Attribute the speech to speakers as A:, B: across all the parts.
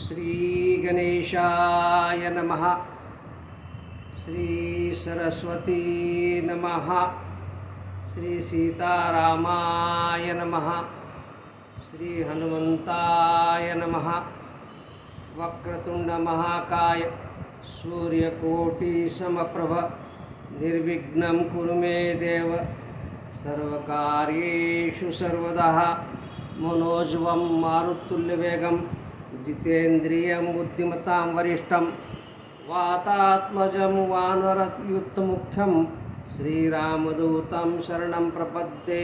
A: श्री गणेशाय नमः। श्री सरस्वती नमः। श्री सीतारामाय नमः। श्री हनुमंताय नमः। वक्रतुंड महाकाय सूर्यकोटि समप्रभ निर्विघ्नं कुरु मे देव सर्वकार्येषु सर्वदा। मनोजवं मारुतुल्यवेगं जितेन्द्रियं बुद्धिमतां वरिष्ठं वातात्मजं वानरयुक्तमुख्यं श्रीरामदूतं शरणं प्रपद्ये।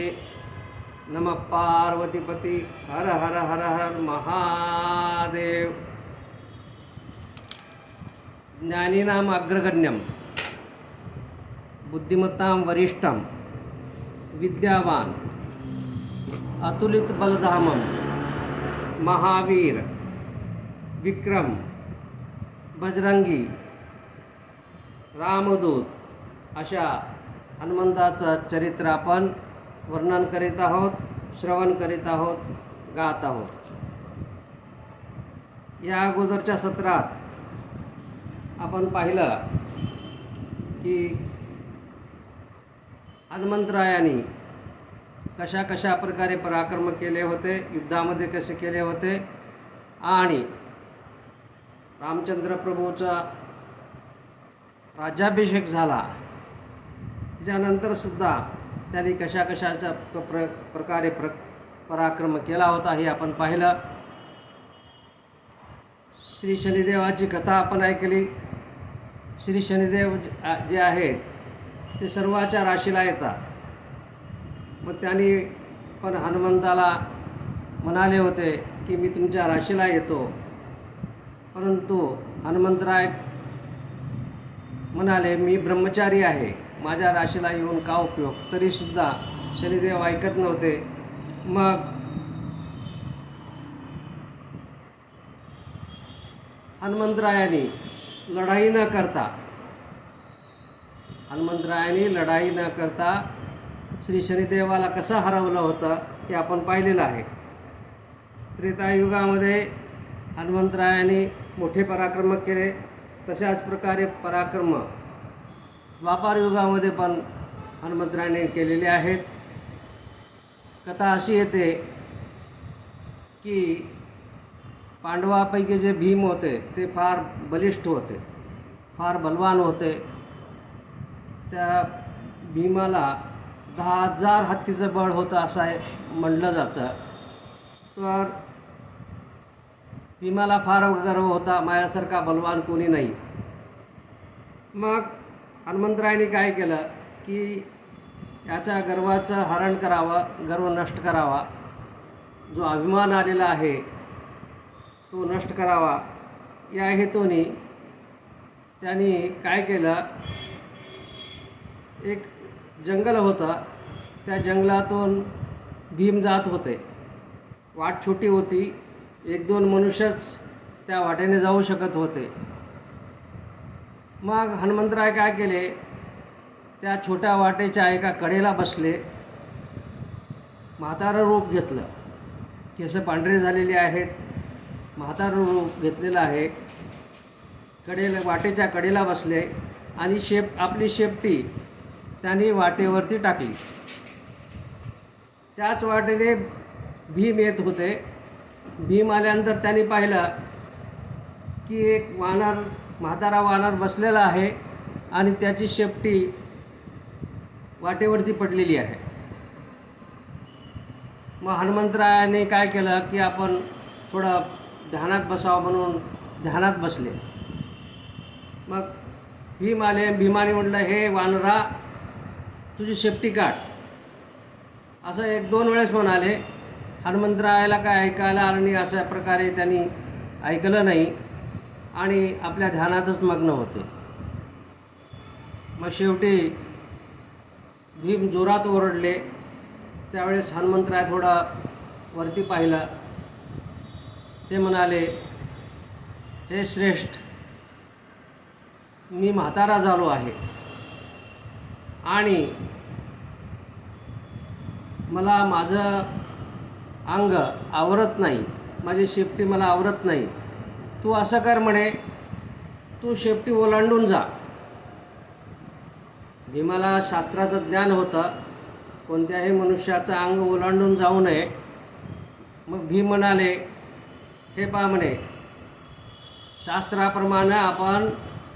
A: नमः पार्वतीपति हर हर हर हर महादेव। ज्ञानीनां अग्रगण्यं बुद्धिमतां वरिष्ठं विद्यावान अतुलित बलधामं महावीर विक्रम बजरंगी रामदूत अशा हनुमंताचं चरित्र आपण वर्णन करीत आहोत, श्रवण करीत आहोत, गात आहोत। या अगोदरच्या सत्रात आपण पाहिलं की हनुमंतरायांनी कशा कशा प्रकारे पराक्रम केले होते, युद्धामध्ये कसे केले होते आणि रामचंद्र प्रभूचा राज्याभिषेक झाला त्याच्यानंतर सुद्धा त्यांनी कशा कशाचा प्रकारे पराक्रम केला होता हे आपण पाहिलं। श्री शनिदेवाची कथा आपण ऐकली। श्री शनिदेव जे आहेत ते सर्वाच्या राशीला येतात। मग त्यांनी पण हनुमंताला म्हणाले होते की मी तुमच्या राशीला येतो, परंतु हनुमंतराय म्हणाले मी ब्रह्मचारी आहे, माझ्या राशीला येऊन का उपयोग। तरीसुद्धा शनिदेव ऐकत नव्हते। मग हनुमंतरायांनी लढाई न करता श्री शनिदेवाला कसं हरवलं होतं हे आपण पाहिलेलं आहे। त्रेतायुगामध्ये हनुमंतरायांनी मोठे पराक्रम केले, तशाच प्रकारे पराक्रम द्वापार युगामध्ये पण हनुमंतरायांनी केलेले आहेत। कथा अशी येते की पांडवापैकी जे भीम होते ते फार बलिष्ठ होते, फार बलवान होते। त्या भीमाला 10,000 हत्तीचं बळ होतं असं म्हणलं जातं। तर भीमाला फार गर्व होता, माझ्यासारखा बलवान कोणी नाही। मग हनुमंतरायांनी काय केलं की याच्या गर्वाचं हरण करावं, गर्व नष्ट करावा, जो अभिमान आलेला आहे तो नष्ट करावा। या हेतूने त्यांनी काय केलं, एक जंगल होतं, त्या जंगलातून भीम जात होते। वाट छोटी होती, 1-2 मनुष्यच त्या वाटेने जाऊ शकत होते। मग हनुमंतराय काय केले, त्या छोट्या वाटेच्या एका कडेला बसले, म्हातारं रूप घेतलं, केस पांढरे झालेले आहेत, म्हातारं रूप घेतलेलं आहे, वाटेच्या कडेला बसले आणि आपली शेपटी त्यांनी वाटेवरती टाकली। त्याच वाटेने भीम येत होते। भीम आल्यानंतर त्यांनी पाहिलं की एक म्हातारा वानर बसलेला आहे आणि त्याची शेपटी वाटेवरती पडलेली आहे। मग हनुमंतरायाने काय केलं की आपण थोडं ध्यानात बसावं म्हणून ध्यानात बसले। मग भीम आले, भीमाने म्हटलं हे वानरा तुझी शेपटी काढ, असं 1-2 वेळेस म्हणाले। हनुमंतरायाला काय ऐकायला आलं नाही, अशा प्रकारे त्यांनी ऐकलं नाही आणि आपल्या ध्यानातच मग्न होते। मग शेवटी भीम जोरात ओरडले। त्यावेळेस हनुमंतराय थोडा वरती पाहिलं, ते म्हणाले हे श्रेष्ठ, मी म्हातारा झालो आहे आणि मला माझं अंग आवरत नाही, माझी शेपटी मला आवरत नाही, तू असं कर म्हणे, तू शेपटी ओलांडून जा. भीमाला शास्त्राचं ज्ञान होतं, कोणत्याही मनुष्याचं अंग ओलांडून जाऊ नये. मग भीम म्हणाले, हे पहा म्हणे, शास्त्राप्रमाणे आपण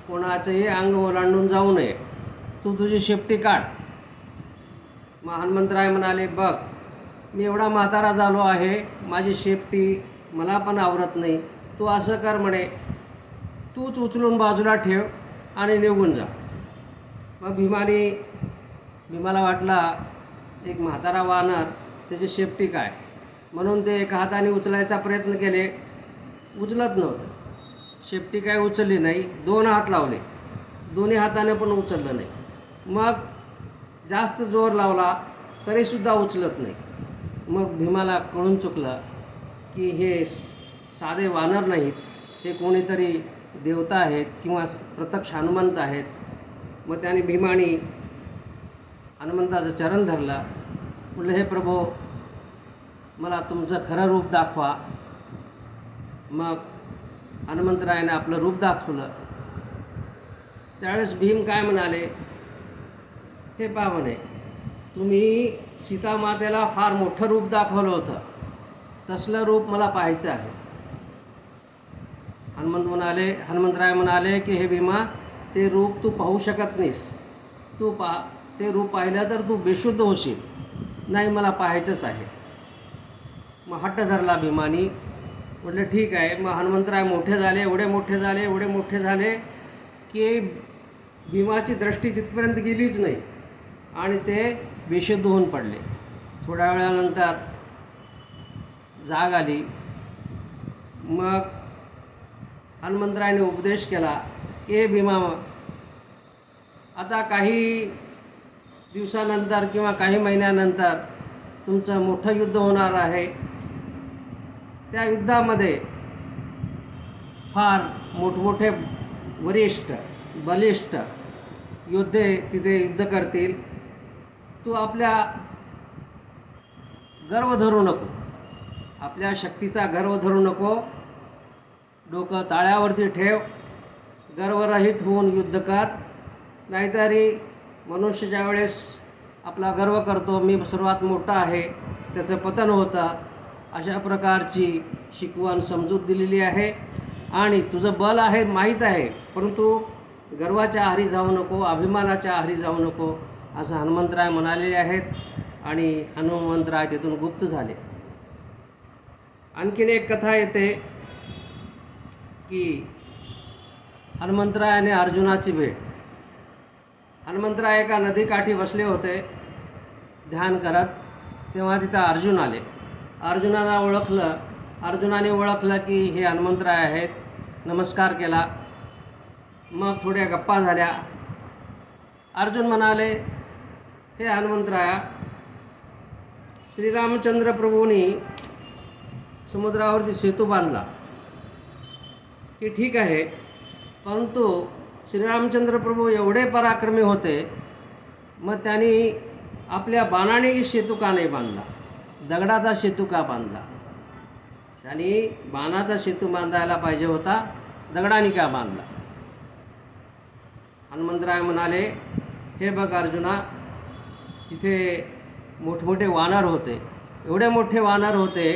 A: कोणाचंही अंग ओलांडून जाऊ नये, तू तुझी शेपटी काढ. मग हनुमंतराय म्हणाले, बघ मी एवढा म्हातारा झालो आहे, माझी शेपटी मला पण आवरत नाही. तू असं कर म्हणे, तूच उचलून बाजूला ठेव आणि निघून जा. मग भीमाला वाटला एक म्हातारा वानर, त्याची शेपटी काय, म्हणून ते एका हाताने उचलायचा प्रयत्न केले, उचलत नव्हतं. शेपटी काय उचलली नाही. 2 हात लावले, दोन्ही हाताने पण उचललं नाही. मग जास्त जोर लावला तरीसुद्धा उचलत नाही. मग भीमाला कळून चुकलं की हे साधे वानर नाहीत, हे कोणीतरी देवता आहेत किंवा प्रत्यक्ष हनुमंत आहेत. मग त्याने भीमाने हनुमंताचं चरण धरलं, म्हटलं, हे प्रभो, मला तुमचं खरं रूप दाखवा. मग हनुमंतरायाने आपलं रूप दाखवलं. त्यावेळेस भीम काय म्हणाले, हे पहा म्हणे, तुम्ही सीतामातेला फार मोठं रूप दाखवलं होतं, तसलं रूप मला पाहायचं आहे. हनुमंतराय म्हणाले की हे भीमा, ते रूप तू पाहू शकत नाहीस. ते रूप पाहिलं तर तू बेशुद्ध होशील. नाही, मला पाहायचंच आहे. मग हट्ट धरला भीमानी. म्हटलं ठीक आहे. मग हनुमंतराय मोठे झाले, एवढे मोठे झाले की भीमाची दृष्टी तिथपर्यंत गेलीच नाही आणि ते बेशुद्ध होऊन पडले. थोड्या वेळानंतर जाग आली. मग हनुमंतरायाने उपदेश केला की हे भीमा, आता काही दिवसानंतर किंवा काही महिन्यानंतर तुमचं मोठं युद्ध होणार आहे. त्या युद्धामध्ये फार मोठमोठे वरिष्ठ बलिष्ठ योद्धे तिथे युद्ध करतील. तू आपल्या गर्व धरू नको, आपल्या शक्तीचा गर्व धरू नको. डोकं ताळ्यावरती ठेव, गर्वरहित होऊन युद्ध कर. नाहीतरी मनुष्य ज्यावेळेस आपला गर्व करतो, मी सर्वात मोठा आहे, त्याचं पतन होतं. अशा प्रकारची शिकवण समजूत दिलेली आहे. आणि तुझं बल आहे माहीत आहे, परंतु गर्वाच्या आहारी जाऊ नको, अभिमानाच्या आहारी जाऊ नको, असं हनुमंतराय म्हणालेले आहेत. आणि हनुमंतराय तिथून गुप्त झाले. आणखीन एक कथा येते की हनुमंतराय आणि अर्जुनाची भेट. हनुमंतराय एका नदीकाठी बसले होते ध्यान करत. तेव्हा तिथं अर्जुन आले. अर्जुनाने ओळखलं की हे हनुमंतराय आहेत. नमस्कार केला. मग थोड्या गप्पा झाल्या. अर्जुन म्हणाले, हे हनुमंतराया, श्रीरामचंद्र प्रभूंनी समुद्रावरती सेतू बांधला की ठीक आहे, परंतु श्रीरामचंद्र प्रभू एवढे पराक्रमी होते, मग त्यांनी आपल्या बाणाने सेतू का नाही बांधला, दगडाचा सेतू का बांधला? त्यांनी बाणाचा सेतू बांधायला पाहिजे होता, दगडाने का बांधला? हनुमंतराय म्हणाले, हे बघ अर्जुना, तिथे मोठमोठे वानर होते, एवढे मोठे वानर होते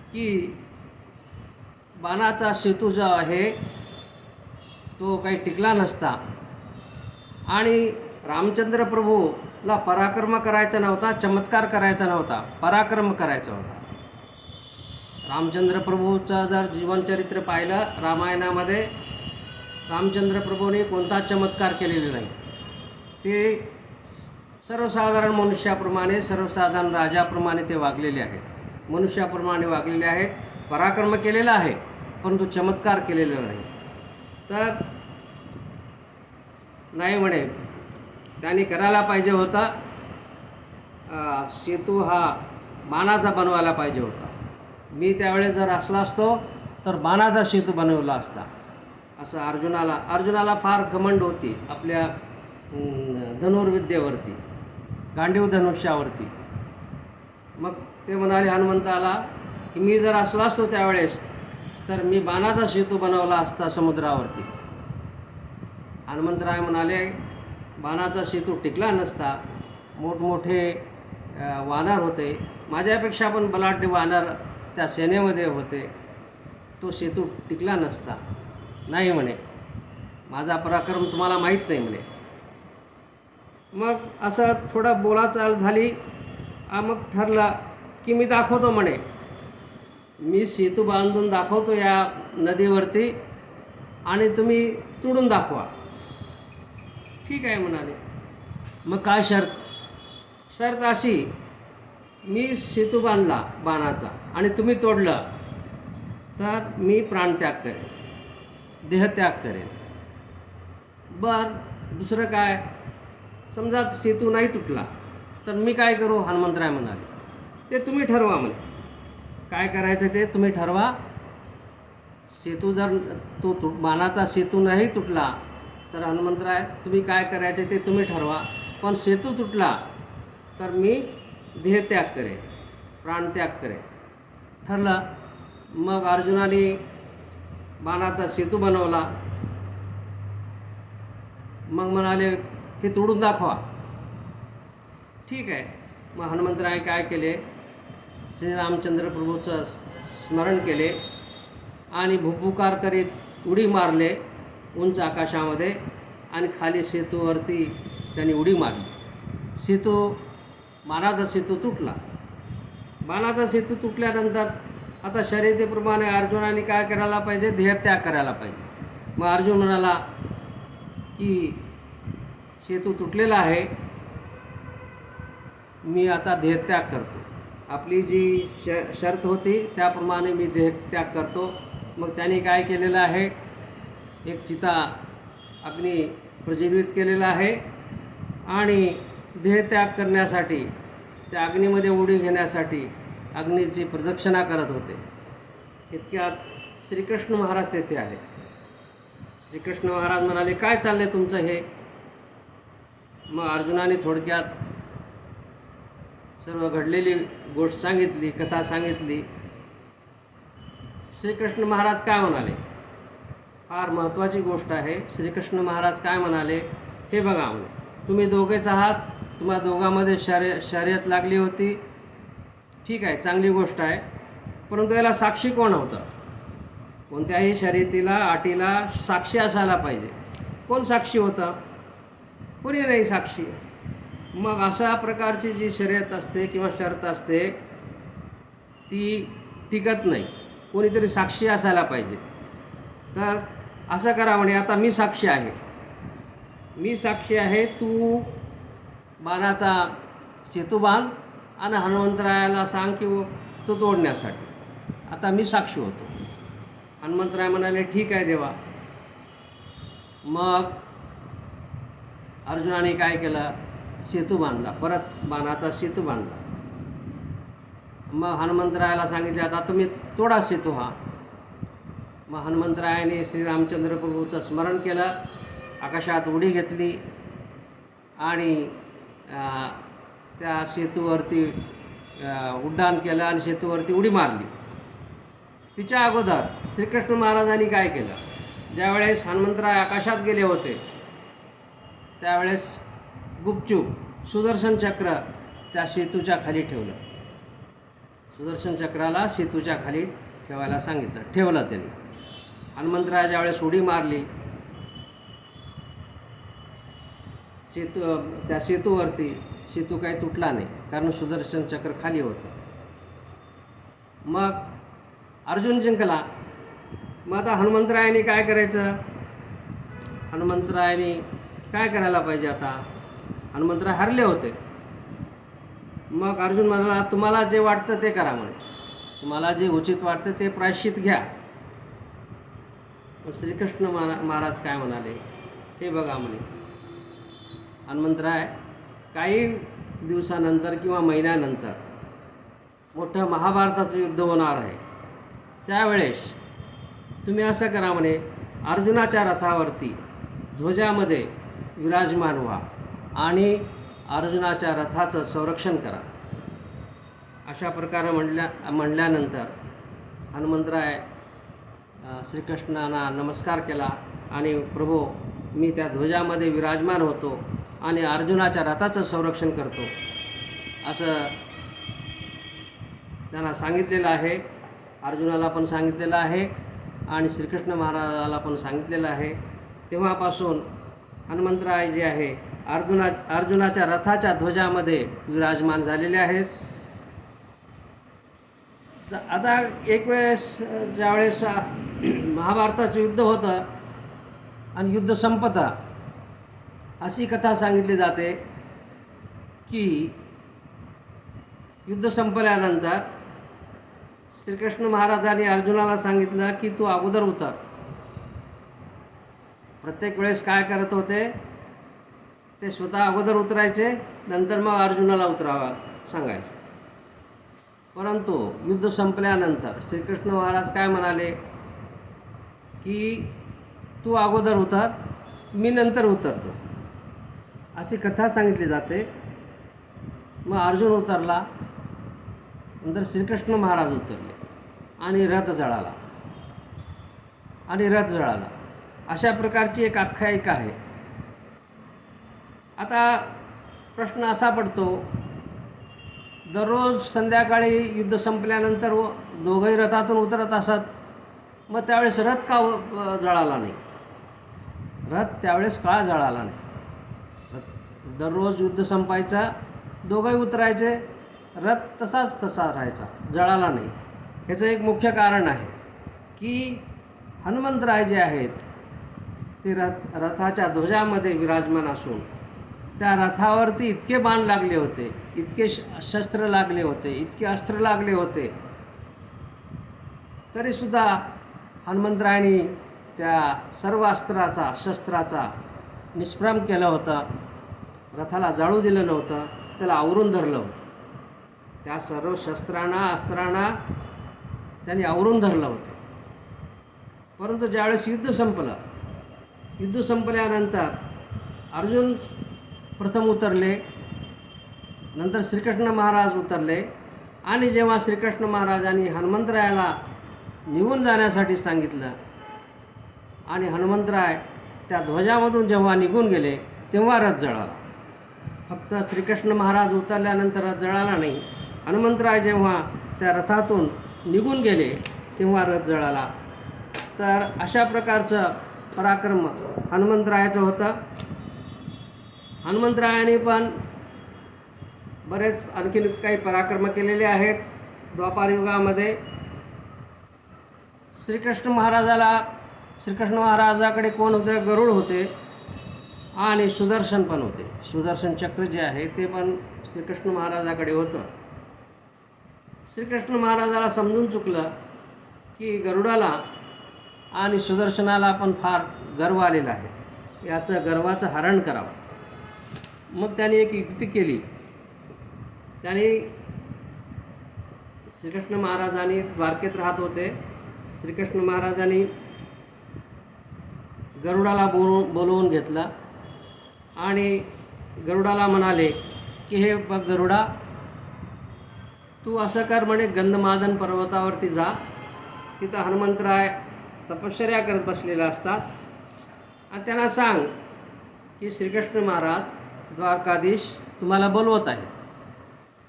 A: की बाणाचा सेतू जो आहे तो काही टिकला नसता. आणि रामचंद्र प्रभूला पराक्रम करायचा नव्हता, चमत्कार करायचा नव्हता, पराक्रम करायचा होता. रामचंद्र प्रभूचं जर जीवनचरित्र पाहिलं रामायणामध्ये, रामचंद्र प्रभूने कोणता चमत्कार केलेला नाही. ते सर्वसाधारण मनुष्याप्रमाणे, सर्वसाधारण राजाप्रमाणे ते वागलेले आहेत, मनुष्याप्रमाणे वागलेले आहेत. पराक्रम केलेला आहे, परंतु चमत्कार केलेला नाही. तर नाही म्हणे, त्यांनी करायला पाहिजे होता, सेतू हा बाणाचा बनवायला पाहिजे होता. मी त्यावेळेस जर असला असतो तर बाणाचा सेतू बनवला असता, असं अर्जुनाला फार घमंड होती आपल्या धनुर्विद्येवरती, गांडीव धनुष्यावरती. मग ते म्हणाले हनुमंताला की मी जर असला असतो त्यावेळेस तर मी बाणाचा सेतू बनवला असता समुद्रावरती. हनुमंतराय म्हणाले बाणाचा सेतू टिकला नसता. मोठमोठे वानर होते, माझ्यापेक्षा पण बलाढ्य वानर त्या सेनेमध्ये होते, तो सेतू टिकला नसता. नाही म्हणे, माझा पराक्रम तुम्हाला माहीत नाही म्हणे. मग असं थोडं बोलाचाल झाली. मग ठरलं की मी दाखवतो म्हणे, मी सेतू बांधून दाखवतो या नदीवरती आणि तुम्ही तुडून दाखवा. ठीक आहे म्हणाले. मग काय शर्त? शर्त अशी, मी सेतू बांधला बाणाचा आणि तुम्ही तोडलं तर मी प्राणत्याग करेन, देहत्याग करेन. दुसरं काय? समजा सेतू नाही तुटला तर मी काय करू? हनुमंतराय म्हणाले, ते तुम्ही ठरवा म्हणे. काय करायचं ते तुम्ही ठरवा. सेतू जर बाणाचा सेतू नाही तुटला तर हनुमंतराय तुम्ही काय करायचे ते तुम्ही ठरवा. पण सेतू तुटला तर मी देहत्याग करेन, प्राणत्याग करेन. ठरलं. मग अर्जुनाने बाणाचा सेतू बनवला. मग म्हणाले हे तोडून दाखवा. ठीक आहे. मग हनुमंतराय काय केले, श्रीरामचंद्र प्रभूचं स्मरण केले आणि भुपुकार करीत उडी मारले उंच आकाशामध्ये आणि खाली सेतूवरती त्यांनी उडी मारली. बाणाचा सेतू तुटला. बाणाचा सेतू तुटल्यानंतर आता शर्यतीप्रमाणे अर्जुनाने काय करायला पाहिजे? देहत्याग करायला पाहिजे. मग अर्जुन म्हणाला की सेतू तुटलेला आहे, मी आता देहत्याग करतो. आपली जी शर्त होती त्याप्रमाणे मी देहत्याग करतो. मग त्याने काय केलेलं आहे? एक चिता अग्नी प्रज्वलित केलेला आहे आणि देहत्याग करण्यासाठी त्या अग्नीमध्ये उडी घेण्यासाठी अग्नीची प्रदक्षिणा करत होते. इतक्यात श्रीकृष्ण महाराज तेथे आले. श्रीकृष्ण महाराज म्हणाले, काय चालले तुमचं हे? मग अर्जुनाने थोडक्यात सर्व घडलेली गोष्ट सांगितली, कथा सांगितली. श्रीकृष्ण महाराज काय म्हणाले? फार महत्त्वाची गोष्ट आहे. श्रीकृष्ण महाराज काय म्हणाले हे बघा. म्हणे तुम्ही दोघेच आहात, तुम्हा दोघांमध्ये शर्यत लागली होती. ठीक आहे, चांगली गोष्ट आहे. परंतु याला साक्षी कोण होतं? कोणत्याही शर्यतीला अटीला साक्षी असायला पाहिजे. कोण साक्षी होतं? कोणी नाही साक्षी. मग अशा प्रकारची जी शर्यत असते किंवा शर्त असते ती टिकत नाही. कोणीतरी साक्षी असायला पाहिजे. तर असं करा म्हणे, आता मी साक्षी आहे, मी साक्षी आहे. तू बाणाचा सेतू बांध आणि हनुमंतरायाला सांग की तो तोडण्यासाठी. आता मी साक्षी होतो. हनुमंतराय म्हणाले, ठीक आहे देवा. मग अर्जुनाने काय केलं? सेतू बांधला, परत बाणाचा सेतू बांधला. मग हनुमंतरायाला सांगितले, आता तुम्ही तोडा सेतू हा. मग हनुमंतरायाने श्रीरामचंद्र प्रभूचं स्मरण केलं, आकाशात उडी घेतली आणि त्या सेतूवरती उड्डाण केलं आणि सेतूवरती उडी मारली. तिच्या अगोदर श्रीकृष्ण महाराजांनी काय केलं? ज्यावेळेस हनुमंतराय आकाशात गेले होते त्यावेळेस गुपचूप सुदर्शन चक्र त्या सेतूच्या खाली ठेवलं. सुदर्शन चक्राला सेतूच्या खाली ठेवायला सांगितलं, ठेवलं त्यांनी. हनुमंतराय ज्यावेळेस उडी मारली त्या सेतूवरती, सेतू काही तुटला नाही कारण सुदर्शन चक्र खाली होतं. मग अर्जुन जिंकला. मग आता हनुमंतरायाने काय करायचं? हनुमंतरायाने काय करायला पाहिजे? आता हनुमंतराय हरले होते. मग अर्जुन म्हणाला, तुम्हाला जे वाटतं ते करा म्हणे, तुम्हाला जे उचित वाटतं ते प्रायश्चित घ्या. मग श्रीकृष्ण महाराज काय म्हणाले हे बघा. म्हणे हनुमंतराय, काही दिवसानंतर किंवा महिन्यानंतर मोठं महाभारताचं युद्ध होणार आहे. त्यावेळेस तुम्ही असं करा म्हणे, अर्जुनाच्या रथावरती ध्वजामध्ये विराजमान व्हा आणि अर्जुनाच्या रथाचं संरक्षण करा. अशा प्रकारे म्हणल्यानंतर हनुमंतराय श्रीकृष्णांना नमस्कार केला आणि प्रभू मी त्या ध्वजामध्ये विराजमान होतो आणि अर्जुनाच्या रथाचं संरक्षण करतो असं त्यांना सांगितलेलं आहे. अर्जुनाला पण सांगितलेलं आहे आणि श्रीकृष्ण महाराजाला पण सांगितलेलं आहे. तेव्हापासून हनुमंतराय जे आहे अर्जुनाच्या रथाच्या ध्वजामध्ये विराजमान झालेले आहेत. आता एक वेळेस ज्यावेळेस महाभारताचं युद्ध होतं आणि युद्ध संपतं अशी कथा सांगितली जाते की युद्ध संपल्यानंतर श्रीकृष्ण महाराजांनी अर्जुनाला सांगितलं की तू अगोदर उतर. प्रत्येक वेळेस काय करत होते ते स्वतः अगोदर उतरायचे, नंतर मग अर्जुनाला उतरावा सांगायचं. परंतु युद्ध संपल्यानंतर श्रीकृष्ण महाराज काय म्हणाले की तू अगोदर उतर, मी नंतर उतरतो, अशी कथा सांगितली जाते. मग अर्जुन उतरला, नंतर श्रीकृष्ण महाराज उतरले आणि रथ जळाला. अशा प्रकारची एक आख्यायिका आहे. आता प्रश्न असा पडतो, दररोज संध्याकाळी युद्ध संपल्यानंतर दोघंही रथातून उतरत असत, मग त्यावेळेस रथ का जळाला नाही? रथ त्यावेळेस का जळाला नाही? दररोज युद्ध संपायचं, दोघंही उतरायचे, रथ तसा राहायचा, जळाला नाही. ह्याचं एक मुख्य कारण आहे की हनुमंतराय जे आहेत ते रथाच्या ध्वजामध्ये विराजमान असून त्या रथावरती इतके बाण लागले होते, इतके शस्त्र लागले होते, इतके अस्त्र लागले होते, तरीसुद्धा हनुमंतरायांनी त्या सर्व शस्त्राचा निष्प्रम केलं होतं. रथाला जाळू दिलं नव्हतं, त्याला आवरून धरलं होतं. त्या सर्व अस्त्रांना त्यांनी आवरून धरलं होतं. परंतु ज्यावेळेस युद्ध संपल्यानंतर अर्जुन प्रथम उतरले, नंतर श्रीकृष्ण महाराज उतरले आणि जेव्हा श्रीकृष्ण महाराजांनी हनुमंतरायाला निघून जाण्यासाठी सांगितलं आणि हनुमंतराय त्या ध्वजामधून जेव्हा निघून गेले तेव्हा रथ जळाला. फक्त श्रीकृष्ण महाराज उतरल्यानंतर रथ जळाला नाही, हनुमंतराय जेव्हा त्या रथातून निघून गेले तेव्हा रथ जळाला. तर अशा प्रकारचं पराक्रम हनुमंतरायाचं होतं. हनुमंतरायाने पण बरेच आणखीन काही पराक्रम केलेले आहेत. द्वापार युगामध्ये श्रीकृष्ण महाराजाकडे कोण होते? गरुड होते आणि सुदर्शन पण होते. सुदर्शन चक्र जे आहे ते पण श्रीकृष्ण महाराजाकडे होतं. श्रीकृष्ण महाराजाला समजून चुकलं की गरुडाला आणि सुदर्शनाला पण फार गर्व आलेला आहे, याचं गर्वाचं हरण करावं. मग त्यांनी एक युक्ती केली. श्रीकृष्ण महाराजांनी द्वारकेत राहत होते. श्रीकृष्ण महाराजांनी गरुडाला बोलवून घेतलं आणि गरुडाला म्हणाले की हे बघ गरुडा, तू असं कर म्हणे, गंधमादन पर्वतावरती जा, तिथं हनुमंतराय तपश्चर्या करत बसलेले असतात आणि त्यांना सांग की श्रीकृष्ण महाराज द्वारकाधीश तुम्हाला बोलवत आहे,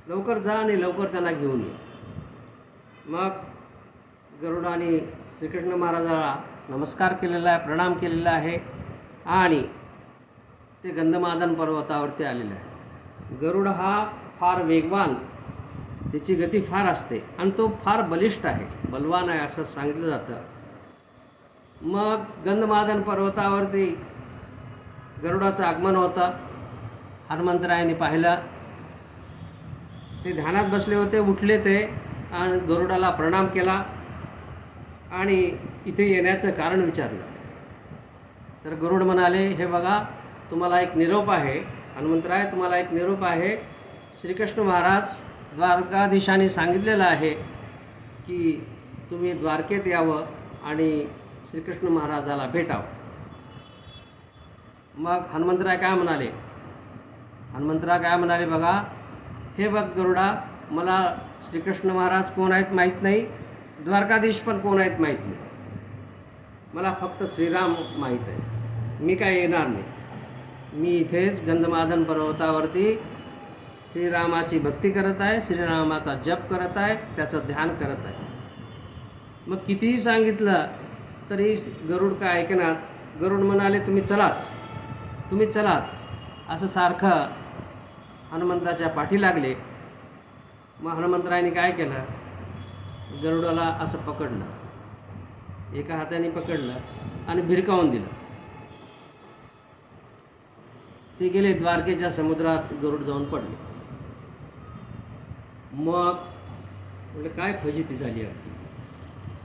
A: लवकर जा आणि लवकर त्यांना घेऊन ये. मग गरुडाने श्रीकृष्ण महाराजाला नमस्कार केलेला आहे, प्रणाम केलेला आहे आणि ते गंधमादन पर्वतावरती आलेले आहे. गरुड हा फार वेगवान, त्याची गती फार असते आणि तो फार बलिष्ठ आहे, बलवान आहे असं सांगितलं जातं. मग गंधमादन पर्वतावरती गरुडाचं आगमन होतं. हनुमंतरायांनी पाहिलं, ते ध्यानात बसले होते, उठले ते आणि गरुडाला प्रणाम केला आणि इथे येण्याचं कारण विचारलं. तर गरुड म्हणाले, हे बघा तुम्हाला एक निरोप आहे, हनुमंतराय तुम्हाला एक निरोप आहे. श्रीकृष्ण महाराज द्वारकाधीशांनी सांगितलेलं आहे की तुम्ही द्वारकेत यावं आणि श्रीकृष्ण महाराजाला भेटावं. मग हनुमंतराय काय म्हणाले, बघा हे बघ गरुडा, मला श्रीकृष्ण महाराज कोण आहेत माहीत नाही, द्वारकाधीश पण कोण आहेत माहीत नाही, मला फक्त श्रीराम माहीत आहे, मी काय येणार नाही. मी इथेच गंधमादन पर्वतावरती श्रीरामाची भक्ती करत आहे, श्रीरामाचा जप करत आहे, त्याचं ध्यान करत आहे. मग कितीही सांगितलं तरी गरुड काय ऐकणार. गरुड म्हणाले, तुम्ही चलाच असं सारखं हनुमंताच्या पाठी लागले. मग हनुमंतरायाने काय केलं, गरुडाला असं पकडलं, एका हाताने पकडलं आणि भिरकावून दिलं. ते गेले द्वारकेच्या समुद्रात, गरुड जाऊन पडले. मग म्हणजे काय फजिती झाली आहे.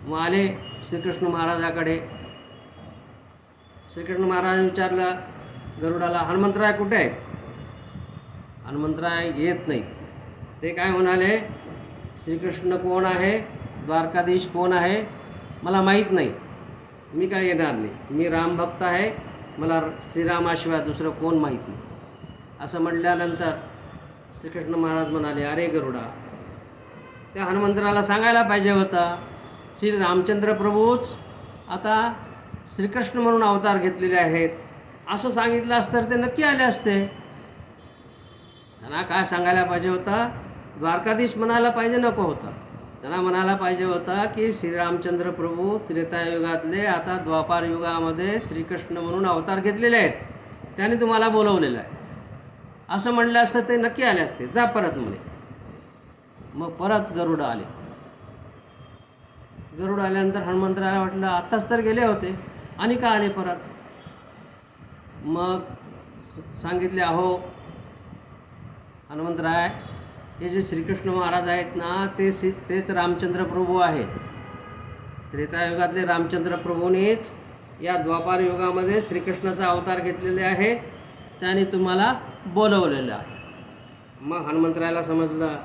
A: मग आले श्रीकृष्ण महाराजाकडे. श्रीकृष्ण महाराज विचारलं गरुडाला, हनुमंतराय कुठे आहे? हनुमंतराय येत नाही. ते काय म्हणाले, श्रीकृष्ण कोण आहे, द्वारकाधीश कोण आहे मला माहीत नाही, मी काय येणार नाही, मी रामभक्त आहे, मला श्रीरामाशिवाय दुसरं कोण माहीत नाही. असं म्हटल्यानंतर श्रीकृष्ण महाराज म्हणाले, अरे गरुडा, त्या हनुमंतराला सांगायला पाहिजे होता, श्री रामचंद्र प्रभूच आता श्रीकृष्ण म्हणून अवतार घेतलेले आहेत, असं सांगितलं असतं तर ते नक्की आले असते. त्यांना काय सांगायला पाहिजे होतं, द्वारकाधीश म्हणायला पाहिजे नको होतं. त्यांना म्हणायला पाहिजे होता की श्रीरामचंद्र प्रभू त्रेतायुगातले आता द्वापार युगामध्ये श्रीकृष्ण म्हणून अवतार घेतलेले आहेत, त्याने तुम्हाला बोलवलेलं आहे असं म्हणलं असतं ते नक्की आले असते. जा परत म्हणे. मग परत गरुड आले. गरुड आल्यानंतर हनुमंतराला वाटलं आत्ताच तर गेले होते आणि का आले परत. मग सांगितले, अहो हनुमंतराय, हे जे श्रीकृष्ण महाराज आहेत ना, तेच रामचंद्र प्रभू आहेत. त्रेतायुगातले रामचंद्र प्रभूनेच या द्वापार युगामध्ये श्रीकृष्णाचा अवतार घेतलेले आहे, त्याने तुम्हाला बोलवलेलं आहे. मग हनुमंतरायाला समजलं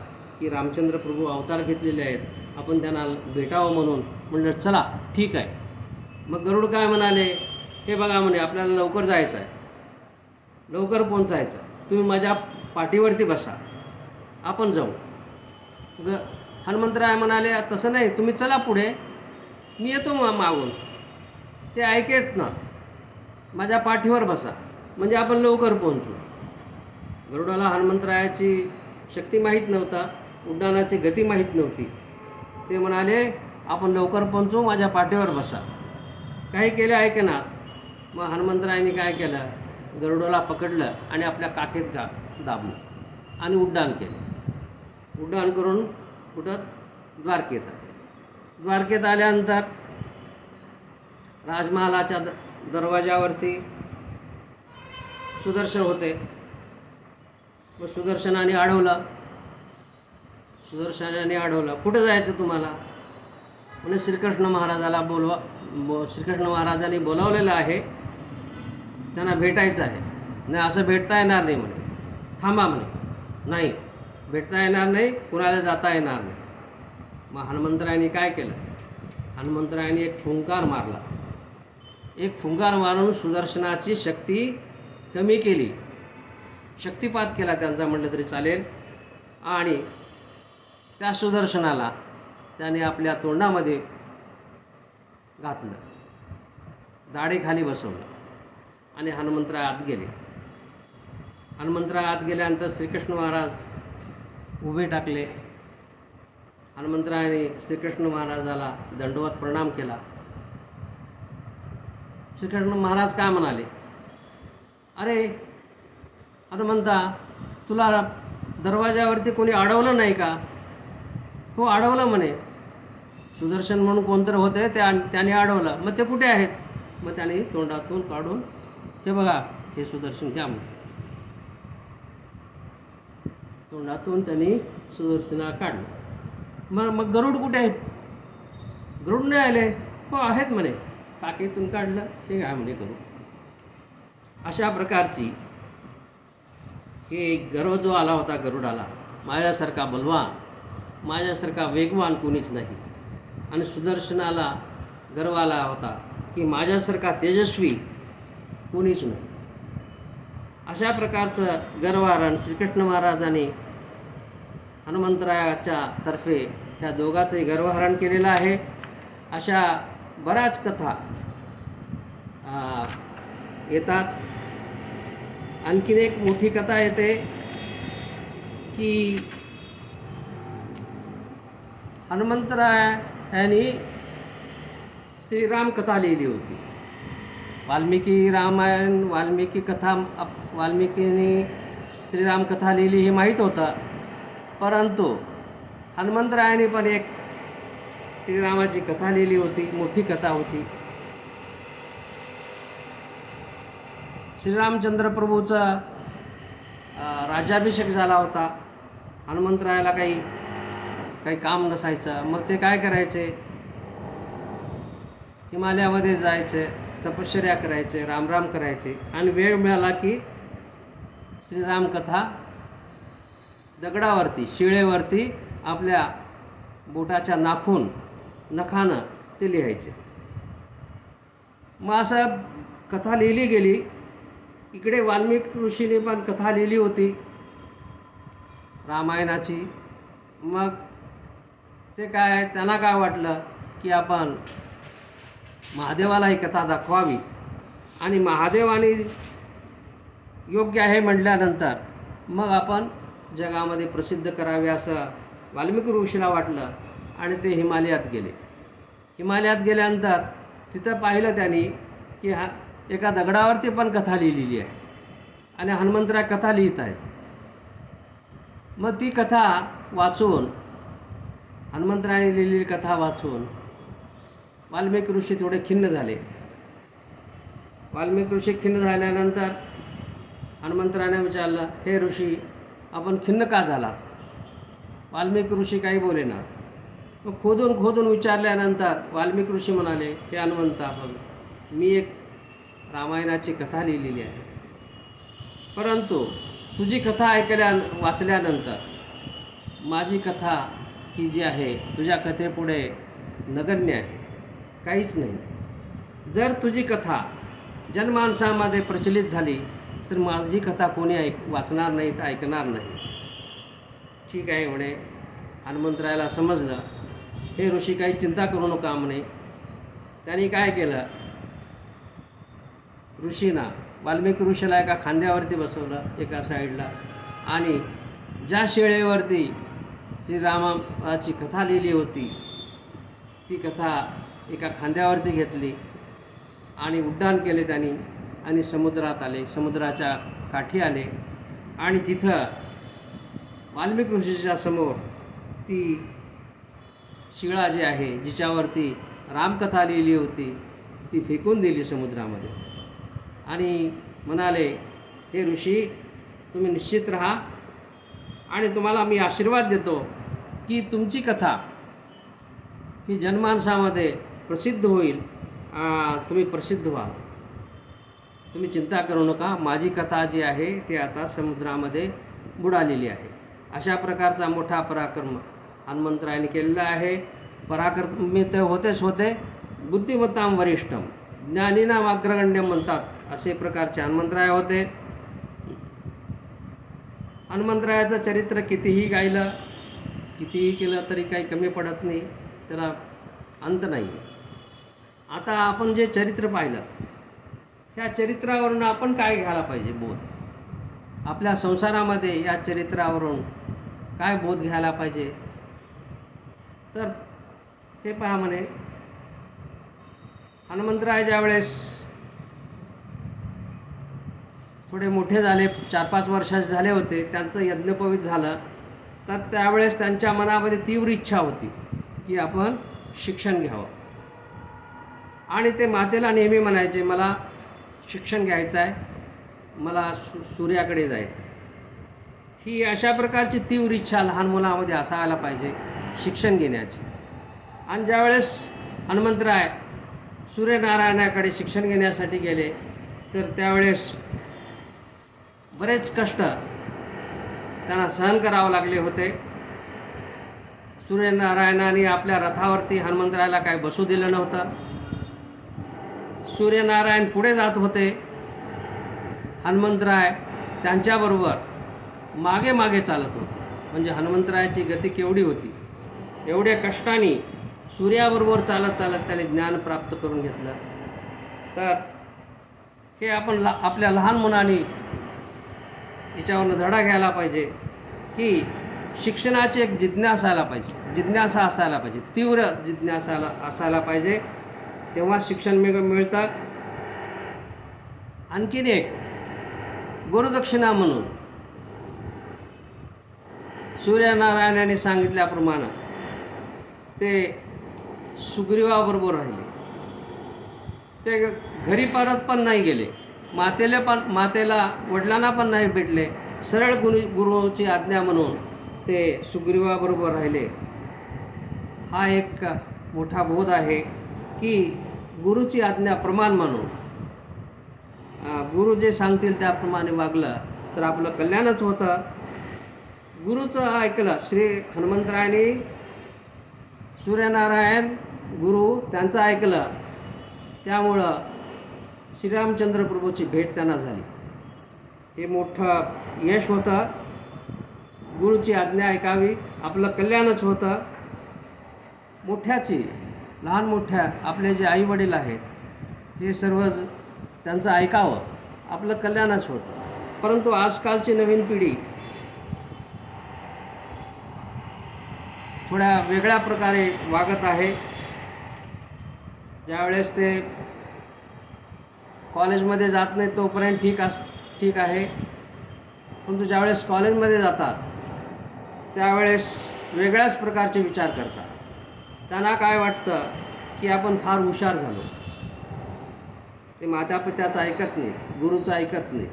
A: की रामचंद्र प्रभू अवतार घेतलेले आहेत, आपण त्यांना भेटावं म्हणून म्हणलं चला ठीक आहे. मग गरुड काय म्हणाले, हे बघा म्हणे, आपल्याला लवकर जायचं आहे, लवकर पोहोचायचं, तुम्ही माझ्या पाठीवरती बसा, आपण जाऊ. हनुमंतराय म्हणाले, तसं नाही, तुम्ही चला पुढे, मी येतो मागून. ते ऐकेच ना, माझ्या पाठीवर बसा म्हणजे आपण लवकर पोहोचू. गरुडाला हनुमंतरायाची शक्ती माहीत नव्हता, उड्डाणाची गती माहीत नव्हती. ते म्हणाले, आपण लवकर पोहोचू, माझ्या पाठीवर बसा. काही केले ऐकेना. मग हनुमंतरायाने काय केलं, गरुडाला पकडलं आणि आपल्या काखेत दाबलं आणि उड्डाण केलं. उड्डाण करून कुठं द्वारकेत आले. द्वारकेत आल्यानंतर राजमहालाच्या दरवाजावरती सुदर्शन होते. मग सुदर्शनाने अडवलं, कुठं जायचं तुम्हाला. म्हणजे श्रीकृष्ण महाराजांनी बोलावलेलं आहे, त्यांना भेटायचं आहे. नाही, असं भेटता येणार नाही म्हणे, थांबा म्हणे, नाही भेटता येणार नाही, कुणाला जाता येणार नाही. मग हनुमंतरायाने काय केलं, हनुमंतरायाने एक फुंकार मारून सुदर्शनाची शक्ती कमी केली, शक्तिपात केला त्यांचा म्हटलं तरी चालेल. आणि त्या सुदर्शनाला त्याने आपल्या तोंडामध्ये घातलं, दाढेखाली बसवलं आणि हनुमंतराय आत गेले. हनुमंतराय आत गेल्यानंतर श्रीकृष्ण महाराज उभे टाकले. हनुमंतरायाने श्रीकृष्ण महाराजाला दंडवत प्रणाम केला. श्रीकृष्ण महाराज काय म्हणाले, अरे हनुमंता, तुला दरवाजावरती कोणी अडवलं नाही का. हो अडवलं म्हणे, सुदर्शन म्हणून कोणतरी होते त्याने अडवलं. मग ते कुठे आहेत. मग त्याने तोंडातून काढून, हे बघा हे सुदर्शन घ्या, मग तोंडातून त्यांनी सुदर्शनाला काढलं. मग गरुड कुठे आहेत. गरुड नाही आले. हो आहेत म्हणे, काकेतून काढलं, हे काय म्हणे गरुड. अशा प्रकारची हे गर्व जो आला होता गरुडाला, माझ्यासारखा बलवान, माझ्यासारखा वेगवान कोणीच नाही. आणि सुदर्शनाला गर्व आला होता की माझ्यासारखा तेजस्वी कोणीच नाही. अशा प्रकारचं गर्वहरण श्रीकृष्ण महाराजांनी हनुमंतरायाच्या तर्फे ह्या दोघांचंही गर्वहरण केलेलं आहे. अशा बऱ्याच कथा येतात. आणखीन एक मोठी कथा येते की हनुमंतराय यांनी श्रीराम कथा लिहिली होती. वाल्मिकी रामायण, वाल्मिकीने श्रीराम कथा लिहिली हे माहीत होतं, परंतु हनुमंतरायांनी पण एक श्रीरामाची कथा लिहिली होती, मोठी कथा होती. श्रीरामचंद्र प्रभूचा राज्याभिषेक झाला होता. हनुमंतरायाला काही काम नसायचं. मग ते काय करायचे, हिमालयामध्ये जायचे, तपश्चर्या करायचे, रामराम करायचे आणि वेळ मिळाला की श्रीराम कथा दगडावरती, शिळेवरती आपल्या बोटाच्या नखानं ते लिहायचे. मग असं कथा लिहिली गेली. इकडे वाल्मिकी ऋषीने पण कथा लिहिली होती रामायणाची. मग ते त्यांना काय वाटलं की आपण महादेवाला ही कथा दाखवावी आणि महादेवाने योग्य आहे म्हटल्यानंतर मग आपण जगामध्ये प्रसिद्ध करावे असं वाल्मिकी ऋषीला वाटलं आणि ते हिमालयात गेले. हिमालयात गेल्यानंतर तिथं पाहिलं त्यांनी की एका दगडावरती पण कथा लिहिलेली आहे आणि हनुमंतराय कथा लिहित आहेत. मग ती कथा वाचून, हनुमंतरायाने लिहिलेली कथा वाचून वाल्मिकी ऋषी थोडे खिन्न झाले. वाल्मिकी ऋषी खिन्न झाल्यानंतर हनुमंतरायाने विचारलं, हे ऋषी आपण खिन्न का झालात? वाल्मिकी ऋषी काही बोलेना. मग खोदून विचारल्यानंतर वाल्मिकी ऋषी म्हणाले, हे हनुमंता, मी एक रामायणाची कथा लिहिलेली आहे, परंतु तुझी कथा वाचल्यानंतर माझी कथा ही जी आहे तुझ्या कथेपुढे नगण्य आहे, काहीच नाही. जर तुझी कथा जनमानसामध्ये प्रचलित झाली तर माझी कथा कोणी वाचणार नाही, तर ऐकणार नाही. ठीक आहे म्हणे. हनुमंतरायाला समजलं, हे ऋषी काही चिंता करू नका म्हणे. त्यांनी काय केलं, वाल्मिकी ऋषीला एका खांद्यावरती बसवलं एका साईडला आणि ज्या शिळेवरती श्रीरामाची कथा लिहिली होती ती कथा एका खांद्यावरती घेतली आणि उड्डाण केले त्यांनी आणि समुद्रात आले, समुद्राच्या काठी आले आणि तिथं वाल्मिकी ऋषीच्या समोर ती शिळा जी आहे जिच्यावरती रामकथा लिहिली होती ती फेकून दिली समुद्रामध्ये आणि म्हणाले, हे ऋषी, तुम्ही निश्चित राहा आणि तुम्हाला मी आशीर्वाद देतो की तुमची कथा ही जनमानसामध्ये प्रसिद्ध होईल, तुम्ही प्रसिद्ध व्हाल. तुम्ही चिंता करू नका, माझी कथा जी आहे ती आता समुद्रामध्ये बुडालेली आहे. अशा प्रकारचा मोठा पराक्रम हनुमंतरायाने केलेला आहे. पराक्रमी तर होतेच होते, बुद्धिमत्तां वरिष्ठम ज्ञानीनाम अग्रगण्यम म्हणतात असे प्रकारचे हनुमंतराय होते. हनुमंतरायाचं चरित्र कितीही गायलं, कितीही केलं तरी काही कमी पडत नाही, त्याला अंत नाही. आता आपण जे चरित्र पाहिलं त्या चरित्रावरून आपण काय घ्यायला पाहिजे बोध? आपल्या संसारामध्ये या चरित्रावरून काय बोध घ्यायला पाहिजे? तर हे पहा म्हणे, हनुमंतराय ज्यावेळेस थोडे मोठे झाले, 4-5 वर्षाचे झाले होते, त्यांचं यज्ञोपवीत झालं, तर त्यावेळेस त्यांच्या मनामध्ये तीव्र इच्छा होती की आपण शिक्षण घ्यावं. आणि ते मातेला नेहमी म्हणायचे, मला शिक्षण घ्यायचं आहे, मला सूर्याकडे जायचं. ही अशा प्रकारची तीव्र इच्छा लहान मुलामध्ये असायला पाहिजे शिक्षण घेण्याची. आणि ज्यावेळेस हनुमंतराय सूर्यनारायणाकडे शिक्षण घेण्यासाठी गेले तर त्यावेळेस बरेच कष्ट त्यांना सहन करावं लागले होते. सूर्यनारायणाने आपल्या रथावरती हनुमंतरायाला काय बसू दिलं नव्हतं. सूर्यनारायण पुढे जात होते, हनुमंतराय त्यांच्याबरोबर मागे मागे चालत होते. म्हणजे हनुमंतरायाची गती केवढी होती, एवढ्या कष्टाने सूर्याबरोबर चालत चालत त्याने ज्ञान प्राप्त करून घेतलं. तर हे आपण आपल्या लहान मुलांनी याच्यावरनं धडा घ्यायला पाहिजे की शिक्षणाची एक जिज्ञासा असायला पाहिजे, तीव्र जिज्ञासा असायला पाहिजे, तेव्हा शिक्षण मिळतं. आणखीन एक गुरुदक्षिणा म्हणून सूर्यनारायणाने सांगितल्याप्रमाणे ते सुग्रीवाबरोबर राहिले. ते घरी परत पण नाही गेले, मातेला वडिलांना पण नाही भेटले. सरळ गुरुची आज्ञा म्हणून ते सुग्रीवाबरोबर राहिले. हा एक मोठा बोध आहे की गुरुची आज्ञा प्रमाण म्हणून गुरु जे सांगतील त्याप्रमाणे वागलं तर आपलं कल्याणच होतं. गुरुचं ऐकलं. श्री हनुमंतरायाने सूर्यनारायण गुरु त्यांचं ऐकलं, त्यामुळं श्रीरामचंद्र प्रभूची भेट त्यांना झाली. हे मोठं यश होतं. गुरुची आज्ञा ऐकावी, आपलं कल्याणच होतं. मोठ्याची लहान मोठ्या आपले जे आईवडील आहेत हे सर्व त्यांचं ऐकावं, आपलं कल्याणच होतं. परंतु आजकालची नवीन पिढी थोड्या वेगळ्या प्रकारे वागत आहे. ज्यावेळेस ते कॉलेजमध्ये जात नाही तोपर्यंत ठीक आहे, परंतु ज्यावेळेस कॉलेजमध्ये जातात त्यावेळेस वेगळ्याच प्रकारचे विचार करतात. त्यांना काय वाटतं की आपण फार हुशार झालो. ते मातापित्याचं ऐकत नाही, गुरुचं ऐकत नाही.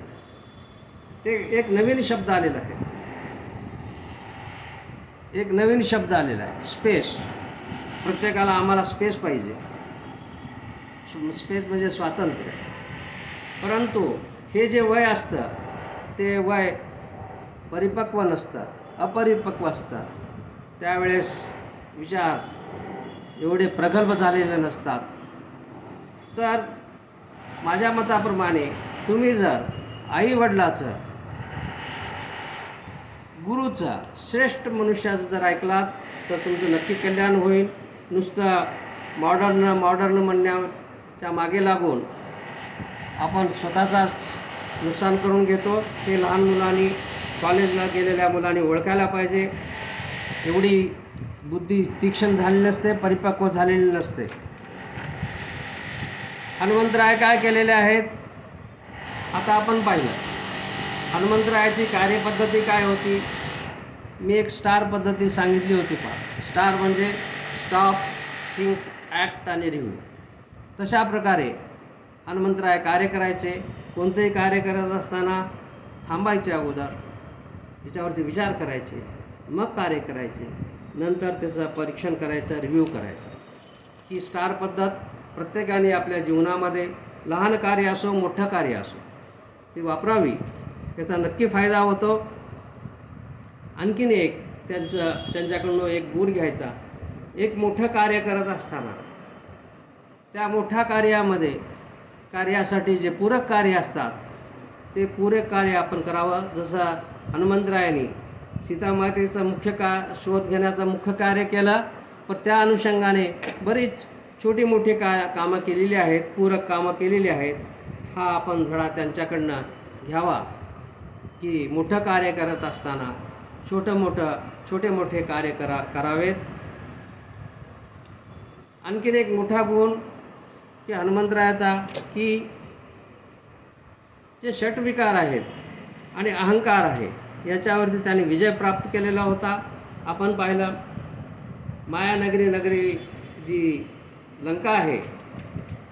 A: ते एक नवीन शब्द आलेला आहे, स्पेस. प्रत्येकाला आम्हाला स्पेस पाहिजे. स्पेस म्हणजे स्वातंत्र्य. परंतु हे जे वय असतं ते वय परिपक्व नसतं, अपरिपक्व असतं. त्यावेळेस विचार एवढे प्रगल्भ झालेले नसतात. तर माझ्या मताप्रमाणे तुम्ही जर आईवडिलाचं, गुरुचं, श्रेष्ठ मनुष्याचं जर ऐकलात तर तुमचं नक्की कल्याण होईल. नुसतं मॉडर्न म्हणण्याच्या मागे लागून आपण स्वतःचाच नुकसान करून घेतो. हे लहान मुलांनी, कॉलेजला गेलेल्या मुलांनी ओळखायला पाहिजे. एवढी बुद्धी तीक्ष्ण झालेली नसते, परिपक्व झालेली नसते. हनुमंतराय काय केलेले आहेत आता आपण पाहिलं. हनुमंतरायाची कार्यपद्धती काय होती. मी एक स्टार पद्धती सांगितली होती. स्टार म्हणजे स्टॉप, थिंक, ॲक्ट आणि रिव्ह्यू. तशा प्रकारे हनुमंतराय कार्य करायचे. कोणतेही कार्य करत असताना थांबायचे, अगोदर त्याच्यावरती विचार करायचे, मग कार्य करायचे, नंतर त्याचं परीक्षण करायचं, रिव्ह्यू करायचं. ही स्टार पद्धत प्रत्येकाने आपल्या जीवनामध्ये, लहान कार्य असो मोठं कार्य असो, ती वापरावी. त्याचा नक्की फायदा होतो. आणखीन एक त्यांच्याकडून एक गुण घ्यायचा. एक मोठं कार्य करत असताना त्या मोठ्या कार्यासाठी जे पूरक कार्य असतात ते पूरक कार्य आपण करावं. जसं हनुमंतरायाने सीतामातेचं शोध घेण्याचं मुख्य कार्य केलं, पण त्या अनुषंगाने बरीच छोटी मोठी कामं केलेली आहेत, पूरक कामं केलेली आहेत. हा आपण धडा त्यांच्याकडनं घ्यावा की मोठं कार्य करत असताना छोटे मोठे कार्य करावेत. आणखीन एक मोठा गुण की हनुमंतरायाचा की जे षटविकार आहेत आणि अहंकार आहे याच्यावरती त्यांनी विजय प्राप्त केलेला होता. आपण पाहिलं मायानगरी जी लंका आहे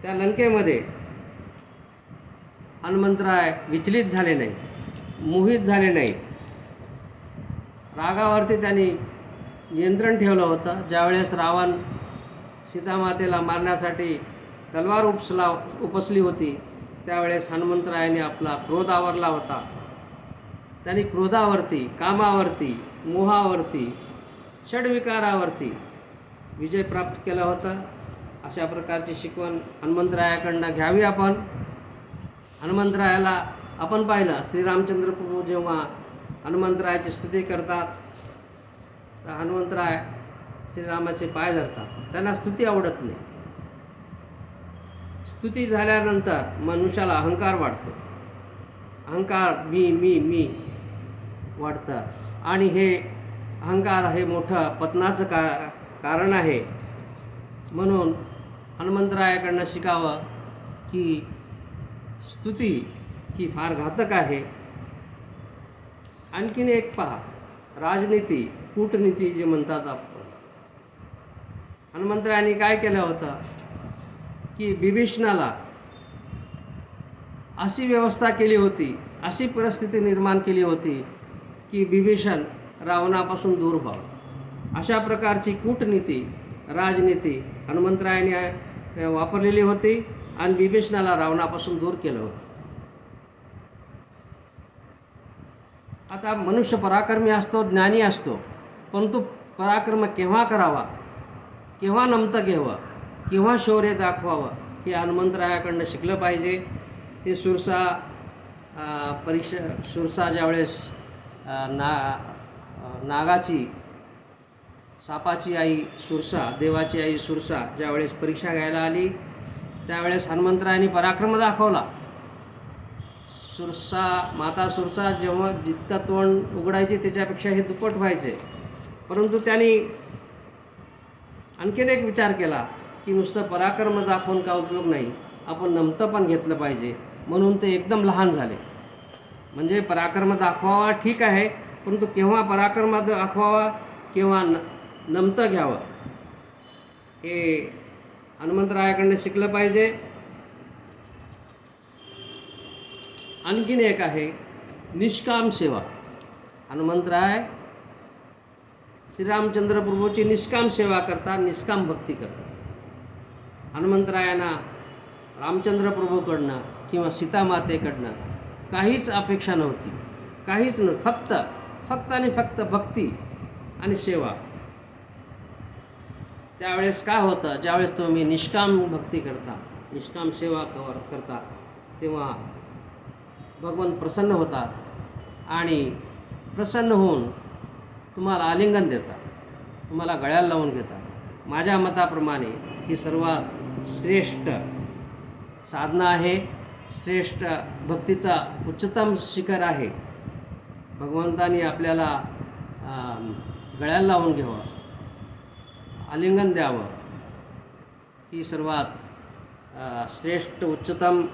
A: त्या लंकेमध्ये हनुमंतराय विचलित झाले नाही, मोहित झाले नाही. रागावरती त्यांनी नियंत्रण ठेवलं होतं. ज्यावेळेस रावण सीतामातेला मारण्यासाठी तलवार उपसली होती त्यावेळेस हनुमंतरायाने आपला क्रोध आवरला होता. त्यांनी क्रोधावरती, कामावरती, मोहावरती, षड्विकारावरती विजय प्राप्त केला होता. अशा प्रकारची शिकवण हनुमंतरायाकडनं घ्यावी आपण. हनुमंतरायाला आपण पाहिलं, श्रीरामचंद्र प्रभू जेव्हा हनुमंतरायाची स्तुती करतात तर हनुमंतराय श्रीरामाचे पाय धरतात. त्यांना स्तुती आवडत नाही. स्तुती झाल्यानंतर मनुष्याला अहंकार वाटतो. अहंकार मी वाटतं आणि हे अहंकार हे मोठं पतनाचं कारण आहे. म्हणून हनुमंतरायाकडनं शिकावं की स्तुती ही फार घातक आहे. आणखीन एक पहा, राजनीती, कूटनीती जे म्हणतात आपण. हनुमंतरायांनी काय केलं होतं की बिभीषणाला अशी व्यवस्था केली होती, अशी परिस्थिती निर्माण केली होती की बिभीषण रावणापासून दूर व्हावं. अशा प्रकारची कूटनीती, राजनीती हनुमंतरायांनी वापरलेली होती आणि बिभीषणाला रावणापासून दूर केलं होतं. आता मनुष्य पराक्रमी असतो, ज्ञानी असतो, परंतु पराक्रम केव्हा करावा, केव्हा नमतं घ्यावं, केव्हा शौर्य दाखवावं हे हनुमंतरायाकडनं शिकलं पाहिजे. हे सुरसा ज्यावेळेस नागाची, सापाची आई सुरसा, देवाची आई सुरसा ज्यावेळेस परीक्षा घ्यायला आली, त्यावेळेस हनुमंतरायांनी पराक्रम दाखवला. माता सुरसा जेव्हा जितकं तोंड उघडायचे त्याच्यापेक्षा हे दुप्पट व्हायचे. परंतु त्यांनी आणखीन एक विचार केला की नुसतं पराक्रम दाखवून का उपयोग नाही, आपण नमतं पण घेतलं पाहिजे. म्हणून ते एकदम लहान झाले. म्हणजे पराक्रम दाखवावा ठीक आहे, परंतु केव्हा पराक्रम दाखवावा, केव्हा नमतं घ्यावं हे हनुमंतरायाकडनं शिकलं पाहिजे. आणखीन एक आहे निष्काम सेवा. हनुमंतराय श्रीरामचंद्र प्रभूची निष्काम सेवा करतात, निष्काम भक्ती करतात. हनुमंतरायांना रामचंद्र प्रभूकडनं किंवा सीतामातेकडनं काहीच अपेक्षा नव्हती, काहीच फक्त आणि फक्त भक्ती आणि सेवा. त्यावेळेस काय होतं, ज्यावेळेस तुम्ही निष्काम भक्ती करता, निष्काम सेवा करता, तेव्हा भगवान प्रसन्न होतात आणि प्रसन्न होऊन तुम्हाला आलिंगन देतात, तुम्हाला गळ्याला लावून घेतात. माझ्या मताप्रमाणे ही सर्वात श्रेष्ठ साधना आहे, श्रेष्ठ भक्तीचा उच्चतम शिखर आहे. भगवंतानी आपल्याला गळ्याला लावून घ्यावं, आलिंगन द्यावं, ही सर्वात श्रेष्ठ उच्चतम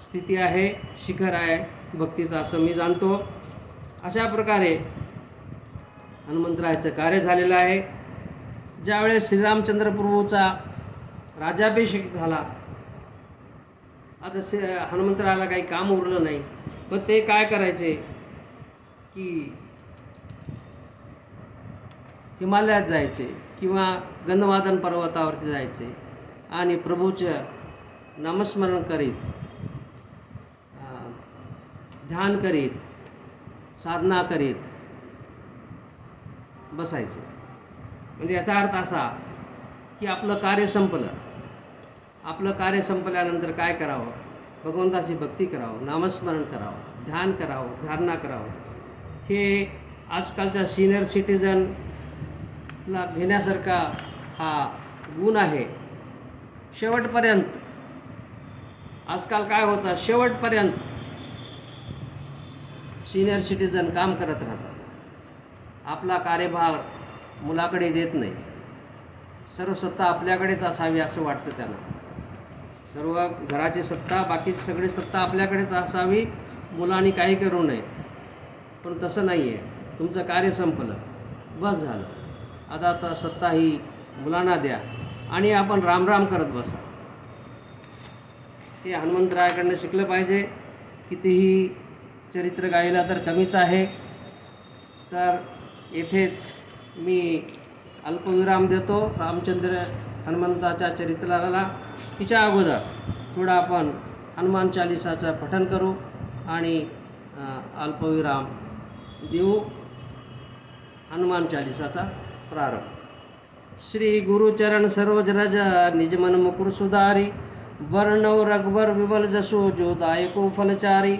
A: स्थिती आहे, शिखर आहे भक्तीचं, असं मी जाणतो. अशा प्रकारे हनुमंतरायाचं कार्य झालेलं आहे. ज्यावेळेस श्रीरामचंद्र प्रभूचा राज्याभिषेक झाला, आता हनुमंतरायाला काही काम उरलं नाही, पण ते काय करायचे की हिमालयात जायचे किंवा गंधमादन पर्वतावरती जायचे आणि प्रभूचं नामस्मरण करीत, ध्यान करीत, साधना करीत बसायचे. म्हणजे याचा अर्थ असा की आपलं कार्य संपलं. आपलं कार्य संपल्यानंतर काय करावं, भगवंताची भक्ती करावं, नामस्मरण करावं, ध्यान करावं, धारणा करावं. हे आजकालच्या सिनियर सिटीजनला घेण्यासारखा हा गुण आहे. शेवटपर्यंत आजकाल काय होतं, शेवटपर्यंत सिनियर सिटीजन काम करत राहतात, आपला कार्यभार मुलाकडे देत नाही. सर्व सत्ता आपल्याकडेच असावी असं वाटतं त्यांना. सर्व घराची सत्ता, बाकीची सगळी सत्ता आपल्याकडेच असावी, मुलांनी काही करू नये. पण तसं नाही आहे. तुमचं कार्य संपलं, बस झालं, आता तर सत्ता ही मुलांना द्या आणि आपण रामराम करत बसा. हे हनुमंतरायाकडनं शिकलं पाहिजे. कितीही चरित्र गायला तर कमीच आहे. तर येथेच मी अल्पविराम देतो. रामचंद्र हनुमंताच्या चरित्राला तिच्या अगोदर थोडं आपण हनुमान चालिसाचं पठण करू आणि अल्पविराम देऊ. हनुमान चालिसाचा प्रारंभ. श्री गुरुचरण सरोज रज निज मन मुकुर सुधारी, वर्णव रघुवर विमल जसो जो दायको फलचारी,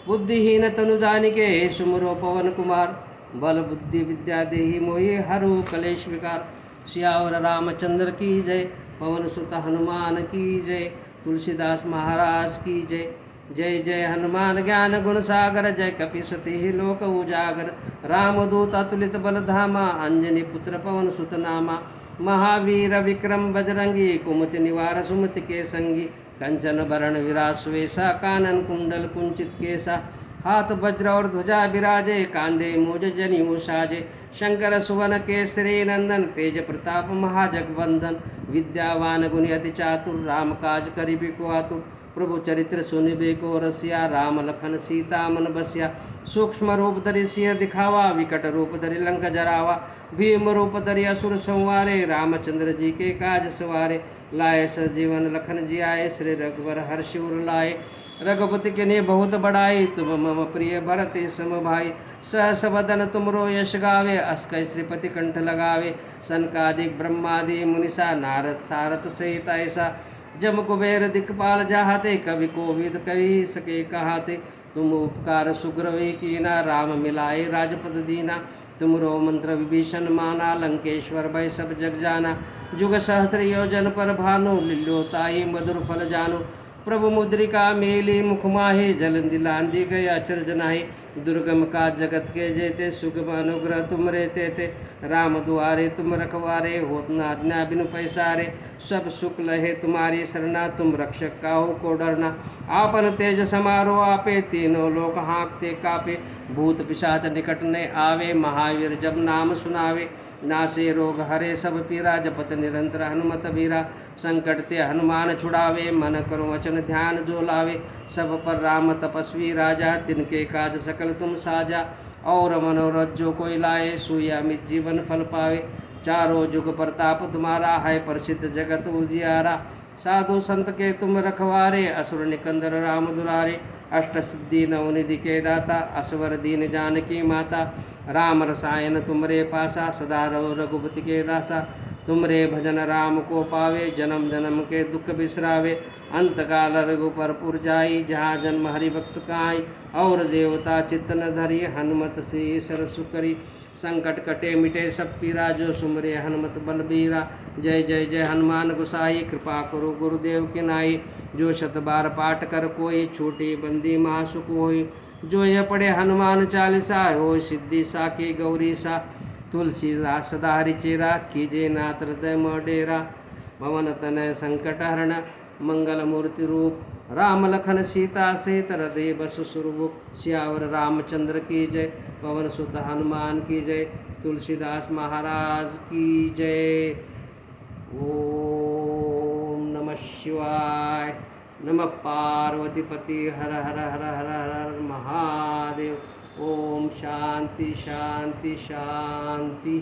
A: बुद्धिहीन तनु जानिके सुमरो पवन कुमार, बल बुद्धि विद्या देहि मोहि हरु कलेश विकार. सियावर रामचंद्र की जय, पवन सुत हनुमान की जय. तुलसीदास महाराज की जय। जय जय हनुमान ज्ञान गुण सागर, जय कपीसति लोक उजागर। रामदूत अतुलित बल धामा, अंजनी पुत्र पवन सुत नामा। महावीर विक्रम बजरंगी, कुमति निवार सुमति के संगी। कंचन बरण विराज सुवेशा, कानन कुंडल कुंचित केसा। हाथ वज्र और ध्वजा विराजे, कांधे मूज जनेऊ साजे। शंकर सुवन केसरी नंदन, तेज प्रताप महाजगवंदन। विद्यावान गुणी अति चातुर, राम काज करिबे आतुर। प्रभु चरित्र सुनिबे को रसिया, राम लखन सीता मन बसिया। सूक्ष्म रूप धरि सिंह दिखावा, विकट रूप धरि लंक जरावा। भीम रूप धरि असुर संवारे, रामचंद्र जी के काज सवारे। लाए सजीवन लखन जी आए, श्री रघुवर हर्षि उर लाए। रघुपति के ने बहुत बड़ाई, तुम मम प्रिय भरत सम भाई। सहस बदन तुमरो यश गावे, अस्कै श्रीपति कंठ लगावे। सनकादिक ब्रह्मादि मुनिसा, नारद सारथ सहित ऐसा। जम कुबेर दिक्पाल जाहते, कवि कोविद कवि सके कहाते। तुम उपकार सुग्रीव कीना, राम मिलाए राजपद दीना। तुमरो मंत्र विभीषण माना, लंकेश्वर भय सब जग जाना। जुग सहस्र योजन पर भानु, लील्योताहि मधुर फल जानु। प्रभु मुद्रिका मेली मुख माहे, जल दिलांदी गए अचरज नाहि। दुर्गम का जगत के जेते, सुगम अनुग्रह तुम रे तेते। राम दुआरे तुम रखवारे, होत न आज्ञा बिनु पैसारे। सब सुख लहे तुम्हारी शरणा, तुम रक्षक काहू को डरना। आपन तेज समारो आपे, तीनों लोक हाँकते कापे। भूत पिशाच निकट ने आवे, महावीर जब नाम सुनावे। नासे रोग हरे सब पीरा, जपत निरंतर हनुमत बीरा। संकट ते हनुमान छुड़ावे, मन करो वचन ध्यान जो लावे। सब पर राम तपस्वी राजा, तिनके काज सकल तुम साजा। और मनोरथ जो कोई लाए, सोई अमित जीवन फल पावे। चारों जुग प्रताप तुम्हारा, है प्रसिद्ध जगत उजियारा। साधु संत के तुम रखवारे, असुर निकंदर राम दुलारे। अष्ट सिद्धि नवनिधि के दाता, असवर दीन जानकी माता। राम रसायन तुमरे पासा, सदा रहो रघुपति के दासा। तुमरे भजन राम को पावे, जन्म जन्म के दुख बिसरावे। अंत काल रघुपर पुर जाई, जहाँ जन्म हरि भक्त काई। और देवता चित्त न धरी, हनुमत से सरसु करी। संकट कटे मिटे सब पीरा, जो सुमरे हनुमत बलबीरा। जय जय जय हनुमान गोसाई, कृपा करो गुरुदेव के नाई। जो शत बार पाठ कर कोई, छोटी बंदी महासुख होई। जो यह पढ़े हनुमान चालीसा, हो सिद्धि साकी गौरी सा। तुलसीदास सदा हरि चेरा, कीजे नाथ हृदय डेरा। पवन तनय संकट हरण, मंगल मूर्ति रूप। राम लखन सीता सहित, हृदय बसु सुरभूप। सियावर रामचंद्र की जय, पवन सुत हनुमान की जय। तुलसीदास महाराज की जय। ओम नमः शिवाय। नमः पार्वतीपति हर हर हर हर हर महादेव। ओम शांति शांति शांति।